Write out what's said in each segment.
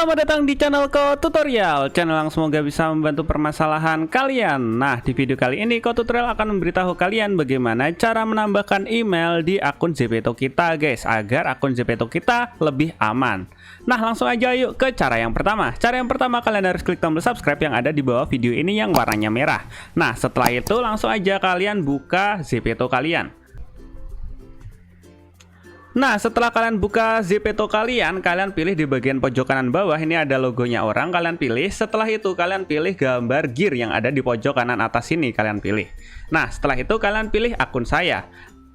Selamat datang di channel Ko Tutorial, channel yang semoga bisa membantu permasalahan kalian. Nah, di video kali ini Ko Tutorial akan memberitahu kalian bagaimana cara menambahkan email di akun Zepeto kita, guys, agar akun Zepeto kita lebih aman. Nah, langsung aja yuk ke cara yang pertama. Cara yang pertama, kalian harus klik tombol subscribe yang ada di bawah video ini yang warnanya merah. Nah, setelah itu langsung aja kalian buka Zepeto kalian. Nah, setelah kalian buka Zepeto kalian pilih di bagian pojok kanan bawah, ini ada logonya orang, kalian pilih. Setelah itu kalian pilih gambar gear yang ada di pojok kanan atas sini, kalian pilih. Nah, setelah itu kalian pilih akun saya.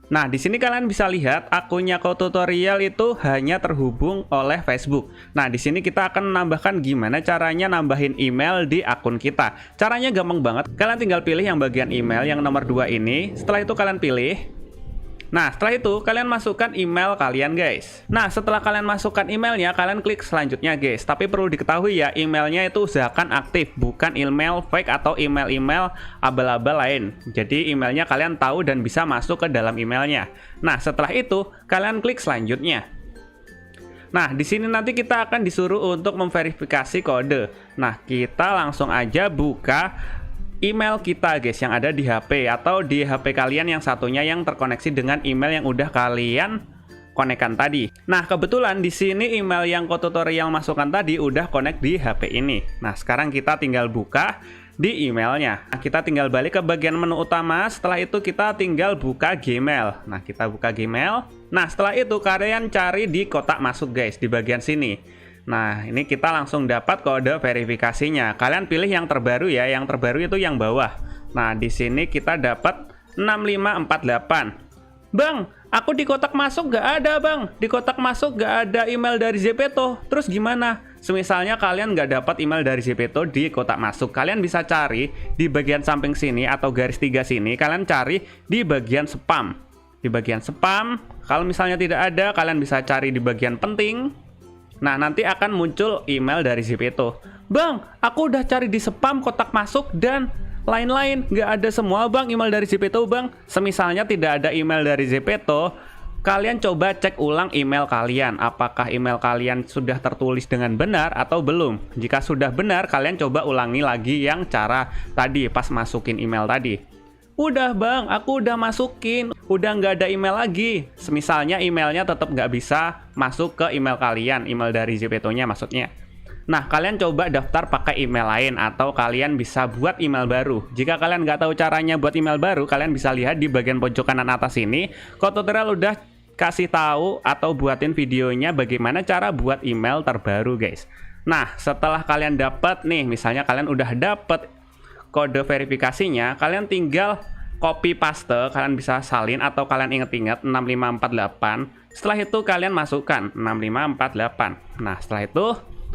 Nah, di sini kalian bisa lihat akunnya Ko Tutorial itu hanya terhubung oleh Facebook. Nah, di sini kita akan menambahkan gimana caranya nambahin email di akun kita. Caranya gampang banget. Kalian tinggal pilih yang bagian email yang nomor 2 ini. Setelah itu kalian pilih. Nah, setelah itu kalian masukkan email kalian, guys. Nah, setelah kalian masukkan emailnya, kalian klik selanjutnya, guys. Tapi perlu diketahui ya, emailnya itu usahakan aktif, bukan email fake atau email-email abal-abal lain. Jadi emailnya kalian tahu dan bisa masuk ke dalam emailnya. Nah, setelah itu kalian klik selanjutnya. Nah, di sini nanti kita akan disuruh untuk memverifikasi kode. Nah, kita langsung aja buka email kita, guys, yang ada di HP atau di HP kalian yang satunya yang terkoneksi dengan email yang udah kalian konekkan tadi. Nah, kebetulan di sini email yang Ko Tutorial masukkan tadi udah connect di HP ini. Nah, sekarang kita tinggal buka di emailnya. Nah, kita tinggal balik ke bagian menu utama. Setelah itu kita tinggal buka Gmail. Nah, kita buka Gmail. Nah, setelah itu kalian cari di kotak masuk, guys, di bagian sini. Nah, ini kita langsung dapat kode verifikasinya. Kalian pilih yang terbaru ya, yang terbaru itu yang bawah. Nah, di sini kita dapat 6548. Bang, aku di kotak masuk gak ada, Bang. Di kotak masuk gak ada email dari Zepeto. Terus gimana? Semisalnya kalian gak dapat email dari Zepeto di kotak masuk, kalian bisa cari di bagian samping sini atau garis 3 sini. Kalian cari di bagian spam. Di bagian spam, kalau misalnya tidak ada, kalian bisa cari di bagian penting. Nah, nanti akan muncul email dari Zepeto. Bang, aku udah cari di spam, kotak masuk, dan lain-lain. Nggak ada semua, Bang, email dari Zepeto, Bang. Semisalnya tidak ada email dari Zepeto, kalian coba cek ulang email kalian. Apakah email kalian sudah tertulis dengan benar atau belum? Jika sudah benar, kalian coba ulangi lagi yang cara tadi, pas masukin email tadi. Udah, Bang, aku udah masukin, udah nggak ada email lagi. Semisalnya emailnya tetap nggak bisa masuk ke email kalian, email dari Zepeto-nya maksudnya. Nah, kalian coba daftar pakai email lain atau kalian bisa buat email baru. Jika kalian nggak tahu caranya buat email baru, kalian bisa lihat di bagian pojok kanan atas ini. Ko Tutorial udah kasih tahu atau buatin videonya bagaimana cara buat email terbaru, guys. Nah, setelah kalian dapat nih, misalnya kalian udah dapat kode verifikasinya, kalian tinggal copy paste, kalian bisa salin atau kalian inget-inget 6548. Setelah itu kalian masukkan 6548. Nah, setelah itu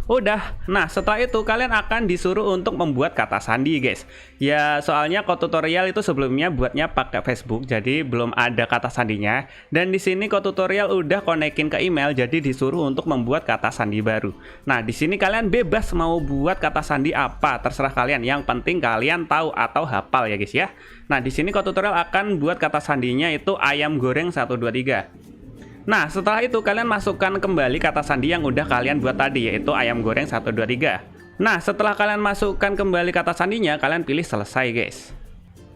udah. Nah, setelah itu kalian akan disuruh untuk membuat kata sandi, guys. Ya, soalnya Ko Tutorial itu sebelumnya buatnya pakai Facebook, jadi belum ada kata sandinya. Dan di sini Ko Tutorial udah konekin ke email, jadi disuruh untuk membuat kata sandi baru. Nah, di sini kalian bebas mau buat kata sandi apa, terserah kalian. Yang penting kalian tahu atau hafal ya, guys ya. Nah, di sini Ko Tutorial akan buat kata sandinya itu ayam goreng 123. Nah, setelah itu kalian masukkan kembali kata sandi yang udah kalian buat tadi, yaitu ayam goreng 123. Nah, setelah kalian masukkan kembali kata sandinya, kalian pilih selesai, guys.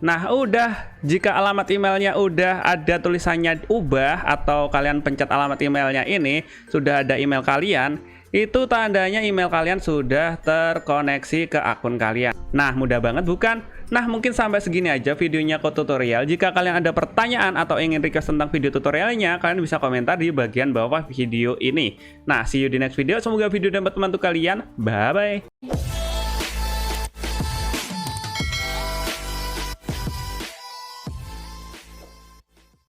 Nah, udah. Jika alamat emailnya udah ada tulisannya ubah atau kalian pencet alamat emailnya ini, sudah ada email kalian, itu tandanya email kalian sudah terkoneksi ke akun kalian. Nah, mudah banget bukan? Nah, mungkin sampai segini aja videonya Ko Tutorial. Jika kalian ada pertanyaan atau ingin request tentang video tutorialnya, kalian bisa komentar di bagian bawah video ini. Nah, see you di next video. Semoga video dapat membantu kalian. Bye-bye.